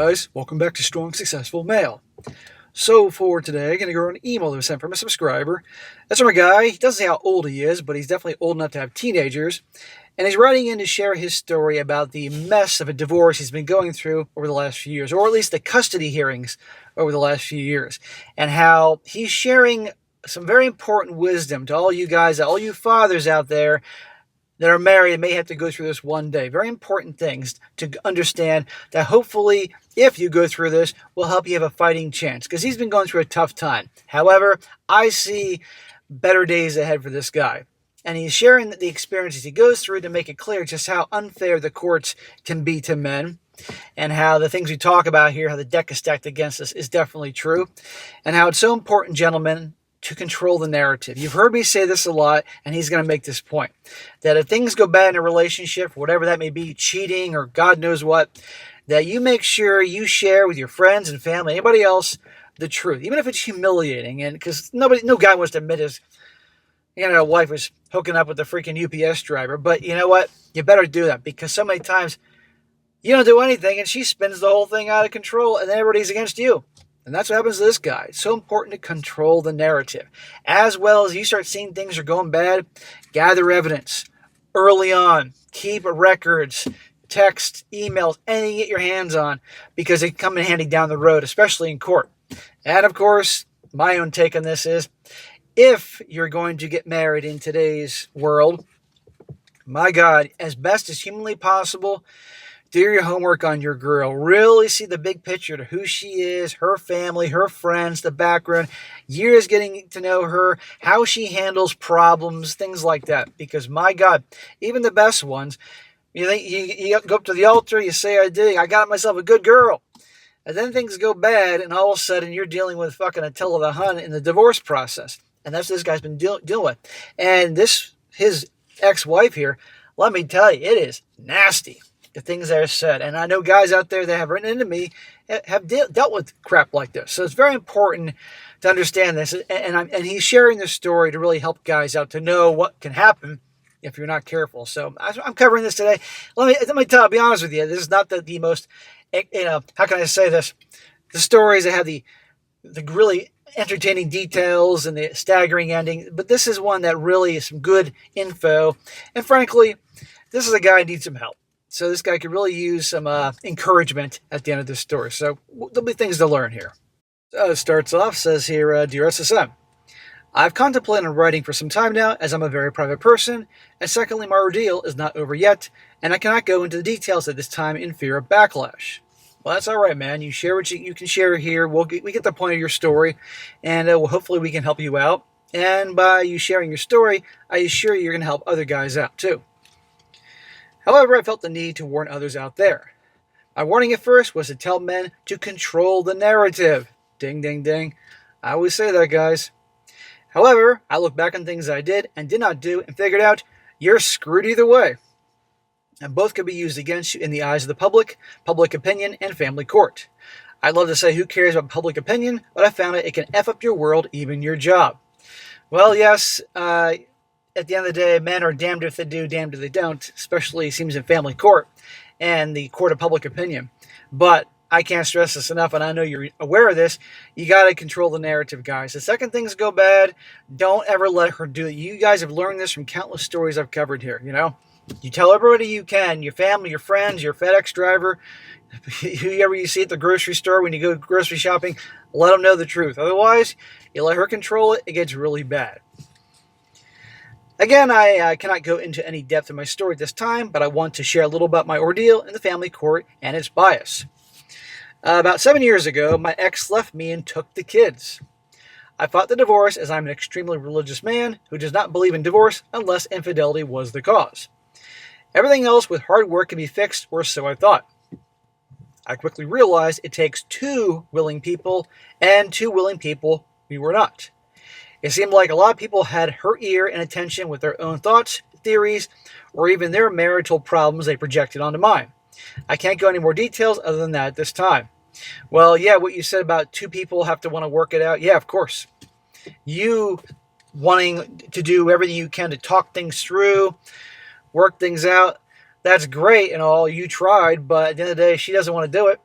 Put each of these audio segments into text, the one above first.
guys, welcome back to Strong Successful Male. So for today, I'm going to go over an email that was sent from a subscriber. That's from a guy. He doesn't say how old he is, but he's definitely old enough to have teenagers. And he's writing in to share his story about the mess of a divorce he's been going through over the last few years, or at least the custody hearings over the last few years, and how he's sharing some very important wisdom to all you guys, all you fathers out there that are married and may have to go through this one day. Very important things to understand that hopefully, if you go through this, will help you have a fighting chance. Because he's been going through a tough time. However, I see better days ahead for this guy. And he's sharing the experiences he goes through to make it clear just how unfair the courts can be to men. And how the things we talk about here, how the deck is stacked against us, is definitely true. And how it's so important, gentlemen, to control the narrative. You've heard me say this a lot, and he's going to make this point, that if things go bad in a relationship, whatever that may be, cheating or God knows what, that you make sure you share with your friends and family, anybody else, the truth, even if it's humiliating. And because no guy wants to admit his wife was hooking up with the freaking UPS driver. But you know what? You better do that, because so many times you don't do anything and she spins the whole thing out of control and then everybody's against you. And that's what happens to this guy. It's so important to control the narrative. As well as you start seeing things are going bad, gather evidence early on. Keep records, text, emails, anything you get your hands on, because they come in handy down the road, especially in court. And of course, my own take on this is, if you're going to get married in today's world, my God, as best as humanly possible, do your homework on your girl. Really see the big picture to who she is, her family, her friends, the background, years getting to know her, how she handles problems, things like that. Because my God, even the best ones, you go up to the altar, you say, I got myself a good girl. And then things go bad, and all of a sudden you're dealing with fucking Attila the Hun in the divorce process. And that's what this guy's been dealing with. And his ex-wife here, let me tell you, it is nasty, the things that are said. And I know guys out there that have written into me have dealt with crap like this. So it's very important to understand this. And he's sharing this story to really help guys out to know what can happen if you're not careful. So I'm covering this today. Let me be honest with you. This is not the most, how can I say this? The stories that have the really entertaining details and the staggering ending. But this is one that really is some good info. And frankly, this is a guy who needs some help. So this guy could really use some encouragement at the end of this story. So there'll be things to learn here. So it starts off, says here, Dear SSM, I've contemplated on writing for some time now, as I'm a very private person, and secondly, my ordeal is not over yet, and I cannot go into the details at this time in fear of backlash. Well, that's all right, man. You share what you can share here. We get the point of your story, and hopefully we can help you out. And by you sharing your story, I assure you're going to help other guys out too. However, I felt the need to warn others out there. My warning at first was to tell men to control the narrative. Ding, ding, ding. I always say that, guys. However, I look back on things I did and did not do and figured out you're screwed either way. And both could be used against you in the eyes of the public opinion, and family court. I'd love to say who cares about public opinion, but I found it can F up your world, even your job. Well, yes, at the end of the day, men are damned if they do, damned if they don't, especially it seems in family court and the court of public opinion. But I can't stress this enough, and I know you're aware of this. You got to control the narrative, guys. The second things go bad, don't ever let her do it. You guys have learned this from countless stories I've covered here, You tell everybody you can, your family, your friends, your FedEx driver, whoever you see at the grocery store when you go grocery shopping, let them know the truth. Otherwise, you let her control it, it gets really bad. Again, I cannot go into any depth in my story at this time, but I want to share a little about my ordeal in the family court and its bias. About 7 years ago, my ex left me and took the kids. I fought the divorce as I'm an extremely religious man who does not believe in divorce unless infidelity was the cause. Everything else with hard work can be fixed, or so I thought. I quickly realized it takes two willing people, and two willing people we were not. It seemed like a lot of people had her ear and attention with their own thoughts, theories, or even their marital problems they projected onto mine. I can't go into more details other than that at this time. Well, yeah, what you said about two people have to want to work it out. Yeah, of course. You wanting to do everything you can to talk things through, work things out, that's great and all. You tried, but at the end of the day, she doesn't want to do it.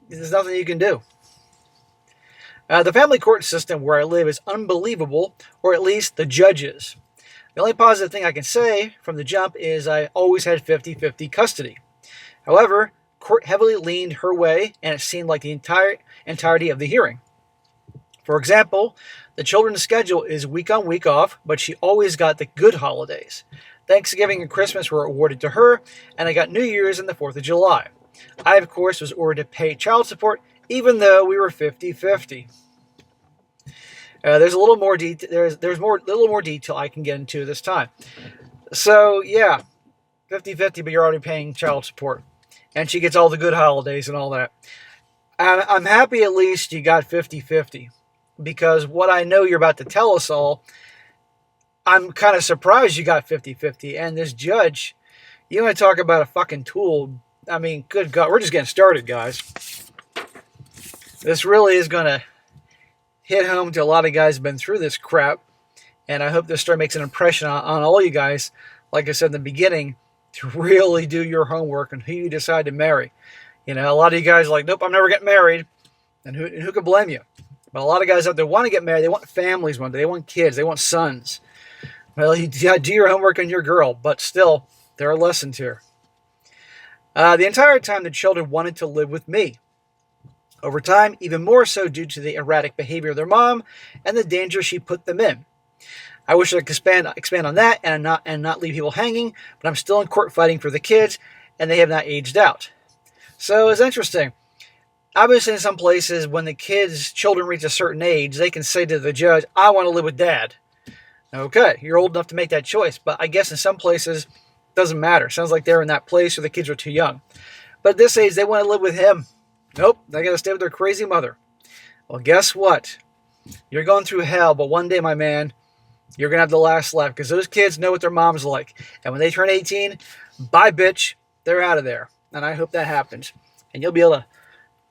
There's nothing you can do. The family court system where I live is unbelievable, or at least the judges. The only positive thing I can say from the jump is I always had 50-50 custody. However, court heavily leaned her way, and it seemed like the entirety of the hearing. For example, the children's schedule is week on, week off, but she always got the good holidays. Thanksgiving and Christmas were awarded to her, and I got New Year's and the 4th of July. I, of course, was ordered to pay child support, even though we were 50-50. There's a little more little more detail I can get into this time. So yeah, 50-50, but you're already paying child support, and she gets all the good holidays and all that. And I'm happy at least you got 50-50, because what I know you're about to tell us all, I'm kind of surprised you got 50-50. And this judge, you want to talk about a fucking tool? I mean, good God, we're just getting started, guys. This really is going to hit home to a lot of guys who've been through this crap, and I hope this story makes an impression on all you guys, like I said in the beginning, to really do your homework on who you decide to marry. You know, a lot of you guys are like, nope, I'm never getting married, and who could blame you? But a lot of guys out there want to get married, they want families one day, they want kids, they want sons. Well, you do your homework on your girl, but still, there are lessons here. The entire time, the children wanted to live with me. Over time, even more so due to the erratic behavior of their mom and the danger she put them in. I wish I could expand on that and not leave people hanging, but I'm still in court fighting for the kids, and they have not aged out. So it's interesting. Obviously, in some places, when the children reach a certain age, they can say to the judge, I want to live with dad. Okay, you're old enough to make that choice, but I guess in some places, it doesn't matter. Sounds like they're in that place or the kids are too young. But at this age, they want to live with him. Nope, they got to stay with their crazy mother. Well, guess what? You're going through hell, but one day, my man, you're going to have the last laugh, because those kids know what their mom's like. And when they turn 18, bye, bitch, they're out of there. And I hope that happens. And you'll be able to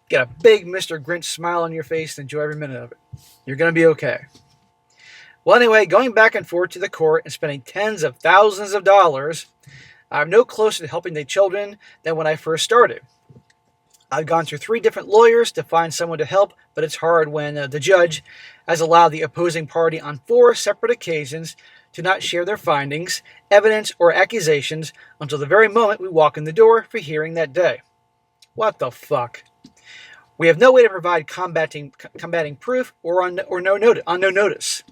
get a big Mr. Grinch smile on your face and enjoy every minute of it. You're going to be okay. Well, anyway, going back and forth to the court and spending tens of thousands of dollars, I'm no closer to helping the children than when I first started. I've gone through 3 different lawyers to find someone to help, but it's hard when the judge has allowed the opposing party on 4 separate occasions to not share their findings, evidence, or accusations until the very moment we walk in the door for hearing that day. What the fuck? We have no way to provide combating proof or on no notice.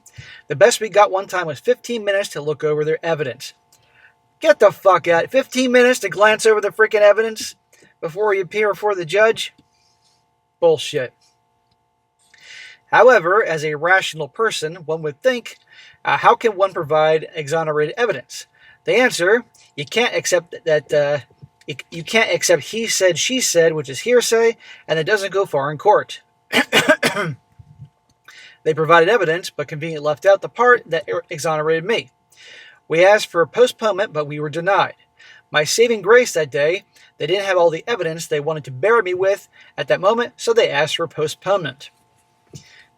The best we got one time was 15 minutes to look over their evidence. Get the fuck out. 15 minutes to glance over the freaking evidence before you appear before the judge? Bullshit. However, as a rational person, one would think, how can one provide exonerated evidence? The answer, you can't accept that you can't accept he said, she said, which is hearsay, and it doesn't go far in court. They provided evidence, but conveniently left out the part that exonerated me. We asked for postponement, but we were denied. My saving grace that day, they didn't have all the evidence they wanted to bury me with at that moment, so they asked for postponement.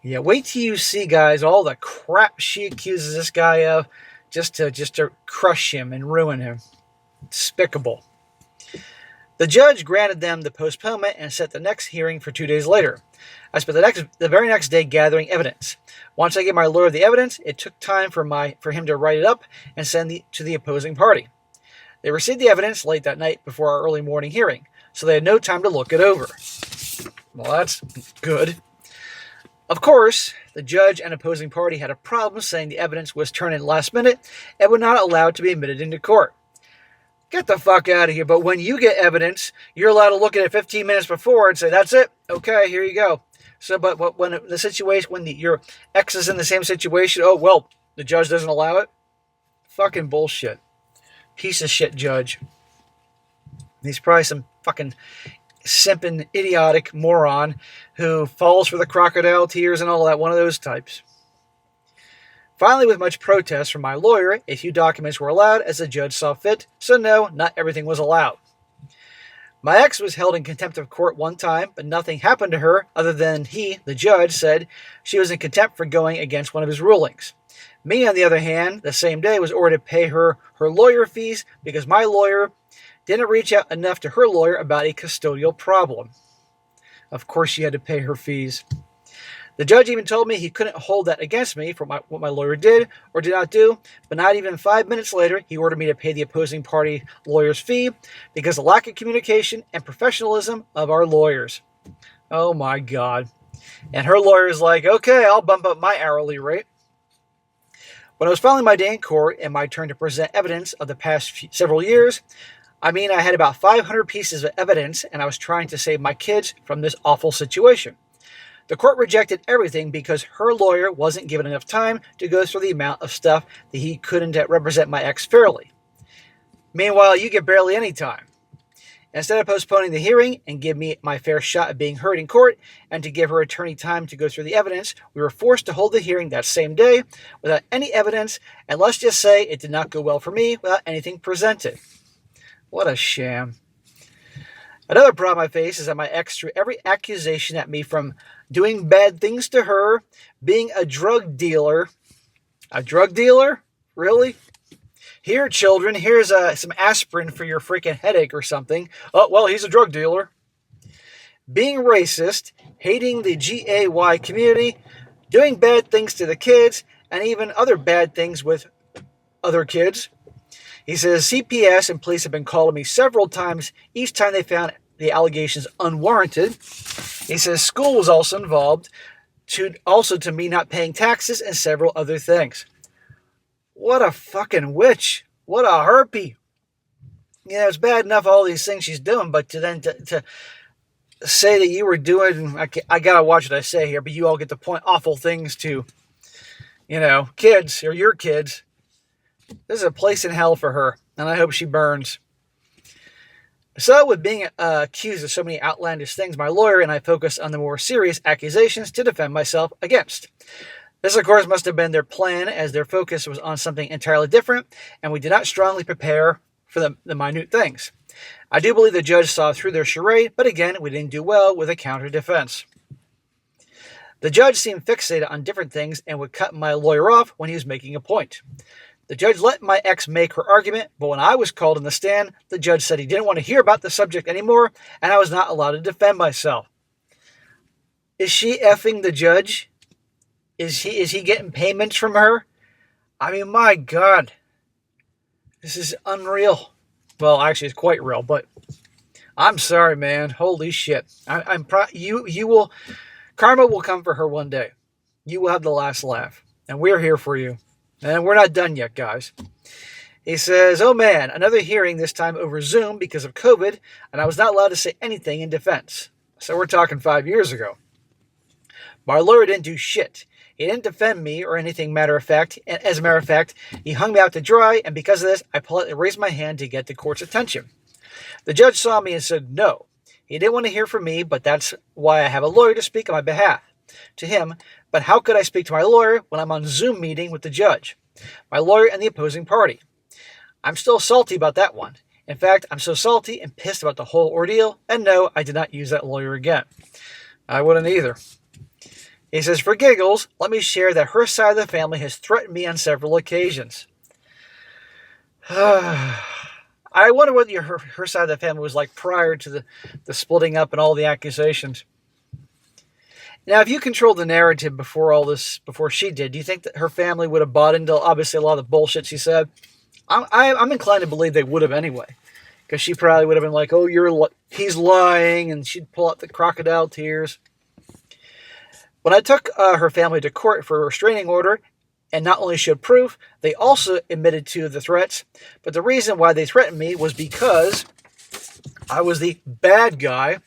Yeah, wait till you see, guys, all the crap she accuses this guy of just to crush him and ruin him. Despicable. The judge granted them the postponement and set the next hearing for 2 days later. I spent the very next day gathering evidence. Once I gave my lawyer the evidence, it took time for him to write it up and send it to the opposing party. They received the evidence late that night before our early morning hearing, so they had no time to look it over. Well, that's good. Of course, the judge and opposing party had a problem saying the evidence was turned in last minute and would not allow it to be admitted into court. Get the fuck out of here. But when you get evidence, you're allowed to look at it 15 minutes before and say, that's it. Okay, here you go. So, but when the situation, when your ex is in the same situation, oh, well, the judge doesn't allow it? Fucking bullshit. Piece of shit judge. He's probably some fucking simping, idiotic moron who falls for the crocodile tears and all that, one of those types. Finally, with much protest from my lawyer, a few documents were allowed as the judge saw fit, so no, not everything was allowed. My ex was held in contempt of court one time, but nothing happened to her other than he, the judge, said she was in contempt for going against one of his rulings. Me, on the other hand, the same day was ordered to pay her lawyer fees because my lawyer didn't reach out enough to her lawyer about a custodial problem. Of course she had to pay her fees. The judge even told me he couldn't hold that against me for what my lawyer did or did not do, but not even 5 minutes later, he ordered me to pay the opposing party lawyer's fee because of the lack of communication and professionalism of our lawyers. Oh my God. And her lawyer is like, okay, I'll bump up my hourly rate. When I was filing my day in court and my turn to present evidence of the past several years, I had about 500 pieces of evidence, and I was trying to save my kids from this awful situation. The court rejected everything because her lawyer wasn't given enough time to go through the amount of stuff that he couldn't represent my ex fairly. Meanwhile, you get barely any time. Instead of postponing the hearing and give me my fair shot at being heard in court and to give her attorney time to go through the evidence, we were forced to hold the hearing that same day without any evidence, and let's just say it did not go well for me without anything presented. What a sham. Another problem I face is that my ex threw every accusation at me, from doing bad things to her, being a drug dealer. A drug dealer? Really? Here, children, here's some aspirin for your freaking headache or something. Oh, well, he's a drug dealer. Being racist, hating the GAY community, doing bad things to the kids, and even other bad things with other kids. He says CPS and police have been calling me several times, each time they found the allegations unwarranted. He says school was also involved, to me not paying taxes and several other things. What a fucking witch. What a harpy. It's bad enough all these things she's doing, but to say that you were doing, I gotta watch what I say here, but you all get the point, awful things to, kids, or your kids. This is a place in hell for her, and I hope she burns. So, with being accused of so many outlandish things, my lawyer and I focused on the more serious accusations to defend myself against. This, of course, must have been their plan, as their focus was on something entirely different, and we did not strongly prepare for the minute things. I do believe the judge saw through their charade, but again, we didn't do well with a counter-defense. The judge seemed fixated on different things and would cut my lawyer off when he was making a point. The judge let my ex make her argument, but when I was called in the stand, the judge said he didn't want to hear about the subject anymore, and I was not allowed to defend myself. Is she effing the judge? Is he getting payments from her? My God. This is unreal. Well, actually, it's quite real, but I'm sorry, man. Holy shit. You will, karma will come for her one day. You will have the last laugh, and we're here for you. And we're not done yet, guys. He says, oh man, another hearing, this time over Zoom because of COVID, and I was not allowed to say anything in defense. So we're talking 5 years ago. My lawyer didn't do shit. He didn't defend me or anything matter of fact. As a matter of fact, he hung me out to dry, and because of this, I politely raised my hand to get the court's attention. The judge saw me and said no. He didn't want to hear from me, but that's why I have a lawyer to speak on my behalf to him. But how could I speak to my lawyer when I'm on Zoom meeting with the judge, my lawyer, and the opposing party? I'm still salty about that one. In fact, I'm so salty and pissed about the whole ordeal, and no, I did not use that lawyer again. I wouldn't either. He says, for giggles, let me share that her side of the family has threatened me on several occasions. I wonder what her side of the family was like prior to the splitting up and all the accusations. Now, if you controlled the narrative before she did, do you think that her family would have bought into, obviously, a lot of the bullshit she said? I'm inclined to believe they would have anyway. Because she probably would have been like, oh, he's lying, and she'd pull out the crocodile tears. When I took her family to court for a restraining order, and not only showed proof, they also admitted to the threats. But the reason why they threatened me was because I was the bad guy.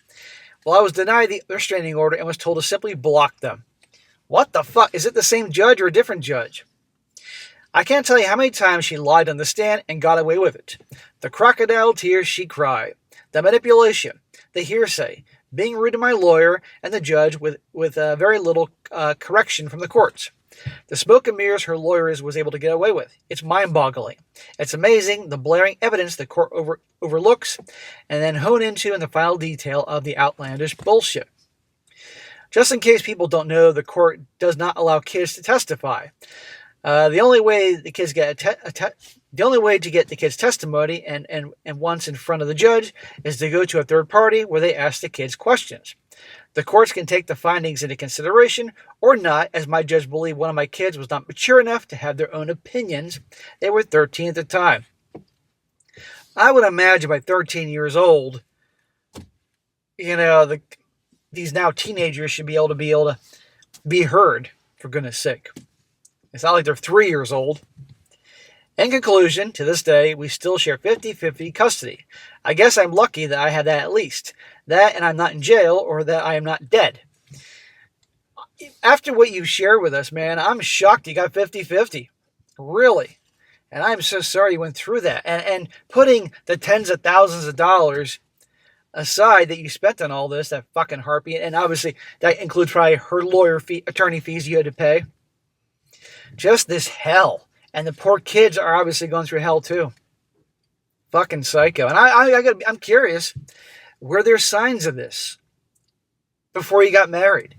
Well, I was denied the restraining order and was told to simply block them. What the fuck? Is it the same judge or a different judge? I can't tell you how many times she lied on the stand and got away with it. The crocodile tears she cried. The manipulation. The hearsay. Being rude to my lawyer and the judge with very little correction from the courts. The smoke and mirrors her lawyer was able to get away with. It's mind-boggling. It's amazing the blaring evidence the court overlooks and then hone into in the final detail of the outlandish bullshit. Just in case people don't know, the court does not allow kids to testify. The only way to get the kids' testimony and once in front of the judge is to go to a third party where they ask the kids questions. The courts can take the findings into consideration or not, as my judge believed one of my kids was not mature enough to have their own opinions. They were 13 at the time. I would imagine by 13 years old, these now teenagers should be able to be heard, for goodness sake. It's not like they're 3 years old. In conclusion, to this day, we still share 50-50 custody. I guess I'm lucky that I have that at least. That and I'm not in jail, or that I am not dead. After what you shared with us, man, I'm shocked you got 50-50. Really. And I'm so sorry you went through that. And putting the tens of thousands of dollars aside that you spent on all this, that fucking harpy, and obviously that includes probably her attorney fees you had to pay. Just this hell. And the poor kids are obviously going through hell too. Fucking psycho. And I'm curious, were there signs of this before you got married?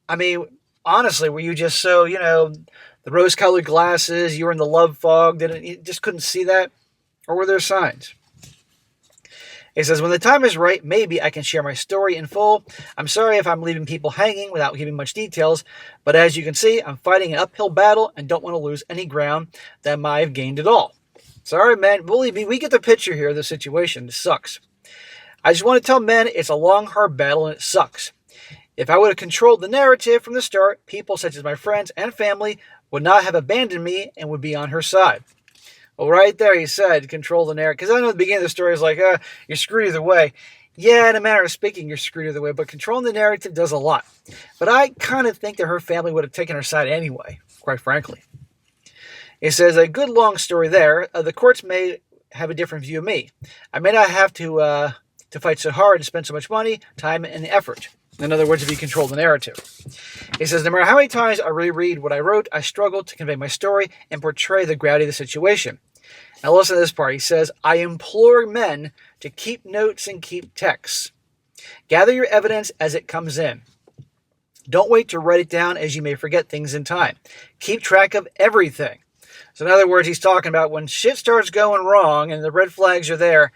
I mean, honestly, were you just so, the rose-colored glasses, you were in the love fog, you just couldn't see that? Or were there signs? It says, when the time is right, maybe I can share my story in full. I'm sorry if I'm leaving people hanging without giving much details, but as you can see, I'm fighting an uphill battle and don't want to lose any ground that I've gained at all. Sorry, man. Believe me, we get the picture here of the situation. It sucks. I just want to tell men it's a long, hard battle and it sucks. If I would have controlled the narrative from the start, people such as my friends and family would not have abandoned me and would be on her side. Well, right there he said, control the narrative. Because I know at the beginning of the story is like, you're screwed either way. Yeah, in a manner of speaking, you're screwed either way. But controlling the narrative does a lot. But I kind of think that her family would have taken her side anyway, quite frankly. It says, a good long story there. The courts may have a different view of me. I may not have to fight so hard and spend so much money, time, and effort. In other words, if you control the narrative. He says, no matter how many times I reread what I wrote, I struggle to convey my story and portray the gravity of the situation. Now listen to this part. He says, I implore men to keep notes and keep texts. Gather your evidence as it comes in. Don't wait to write it down, as you may forget things in time. Keep track of everything. So in other words, he's talking about when shit starts going wrong and the red flags are there,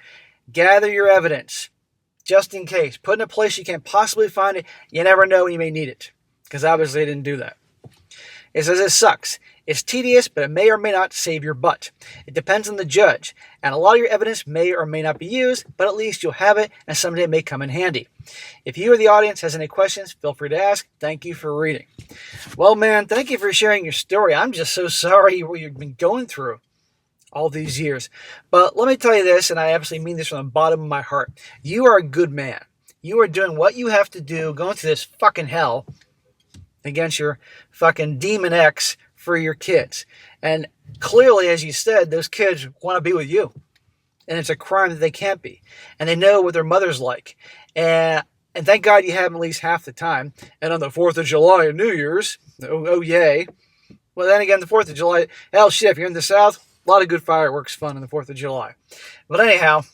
gather your evidence. Just in case. Put in a place you can't possibly find it. You never know when you may need it. Because obviously they didn't do that. It says it sucks. It's tedious, but it may or may not save your butt. It depends on the judge. And a lot of your evidence may or may not be used, but at least you'll have it, and someday it may come in handy. If you or the audience has any questions, feel free to ask. Thank you for reading. Well, man, thank you for sharing your story. I'm just so sorry what you've been going through all these years. But let me tell you this, and I absolutely mean this from the bottom of my heart. You are a good man. You are doing what you have to do, going through this fucking hell against your fucking demon ex for your kids. And clearly, as you said, those kids want to be with you. And it's a crime that they can't be. And they know what their mother's like. And thank God you have them at least half the time. And on the 4th of July and New Year's, oh yay. Well, then again, the 4th of July, hell shit, if you're in the South, a lot of good fireworks fun on the 4th of July. But anyhow,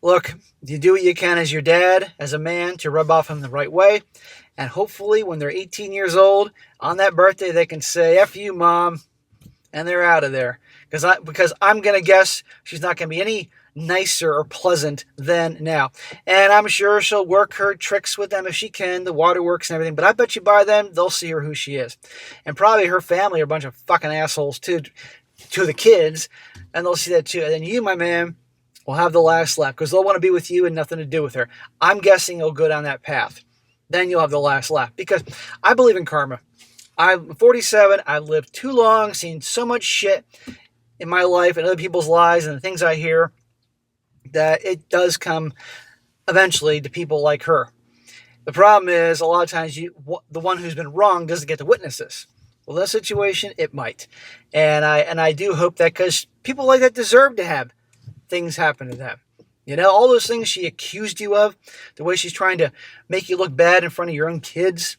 look, you do what you can as your dad, as a man, to rub off him the right way. And hopefully when they're 18 years old, on that birthday, they can say, F you, Mom, and they're out of there. Because I'm going to guess she's not going to be any nicer or pleasant than now. And I'm sure she'll work her tricks with them if she can, the waterworks and everything. But I bet you by then, they'll see her who she is. And probably her family are a bunch of fucking assholes, too, to the kids. And they'll see that, too. And then you, my man, will have the last laugh. Because they'll want to be with you and nothing to do with her. I'm guessing it'll go down that path. Then you'll have the last laugh. Because I believe in karma. I'm 47. I've lived too long, seen so much shit in my life and other people's lives and the things I hear, that it does come eventually to people like her. The problem is, a lot of times, the one who's been wrong doesn't get to witness this. Well, in this situation, it might. And I do hope that, because people like that deserve to have things happen to them. You know, all those things she accused you of, the way she's trying to make you look bad in front of your own kids.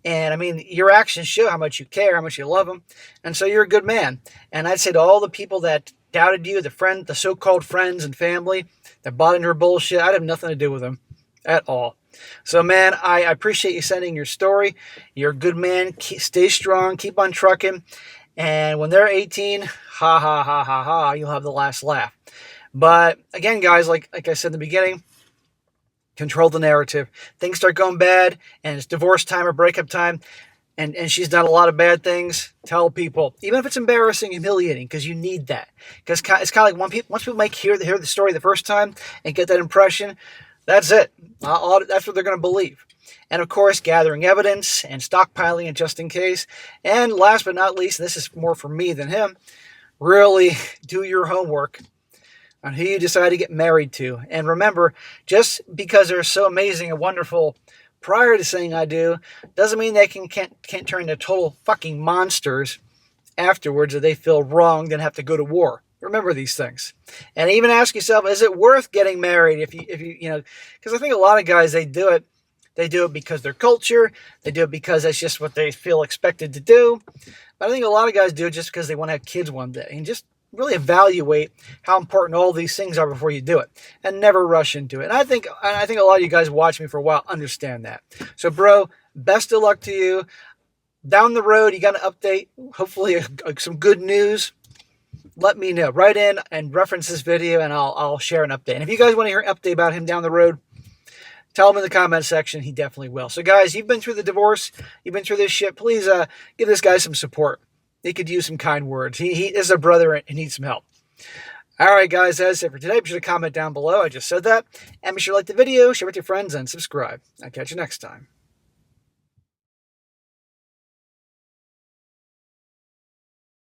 And I mean, your actions show how much you care, how much you love them. And so you're a good man. And I'd say to all the people that doubted you, the so-called friends and family that bought into her bullshit, I'd have nothing to do with them at all. So, man, I appreciate you sending your story. You're a good man. Stay strong. Keep on trucking. And when they're 18, ha, ha, ha, ha, ha, you'll have the last laugh. But again, guys, like I said in the beginning, Control the narrative. Things start going bad, and it's divorce time or breakup time, and she's done a lot of bad things. Tell people, even if it's embarrassing, humiliating, because you need that. Because it's kind of like once people hear the story the first time and get that impression, that's it. That's what they're going to believe. And of course, gathering evidence and stockpiling it just in case. And last but not least, and this is more for me than him, really do your homework on who you decide to get married to. And remember, just because they're so amazing and wonderful prior to saying I do, doesn't mean they can't turn into total fucking monsters afterwards if they feel wronged and have to go to war. Remember these things. And even ask yourself, is it worth getting married if you know, because I think a lot of guys, they do it because their culture, they do it because that's just what they feel expected to do. But I think a lot of guys do it just because they want to have kids one day. And just really evaluate how important all these things are before you do it, and never rush into it. And I think a lot of you guys watch me for a while understand that. So, bro, best of luck to you. Down the road, you got an update, hopefully some good news. Let me know. Write in and reference this video, and I'll share an update. And if you guys want to hear an update about him down the road, tell him in the comment section. He definitely will. So, guys, you've been through the divorce. You've been through this shit. Please give this guy some support. He could use some kind words. He is a brother and needs some help. All right, guys, that's it for today. Be sure to comment down below. I just said that. And be sure to like the video, share with your friends, and subscribe. I'll catch you next time.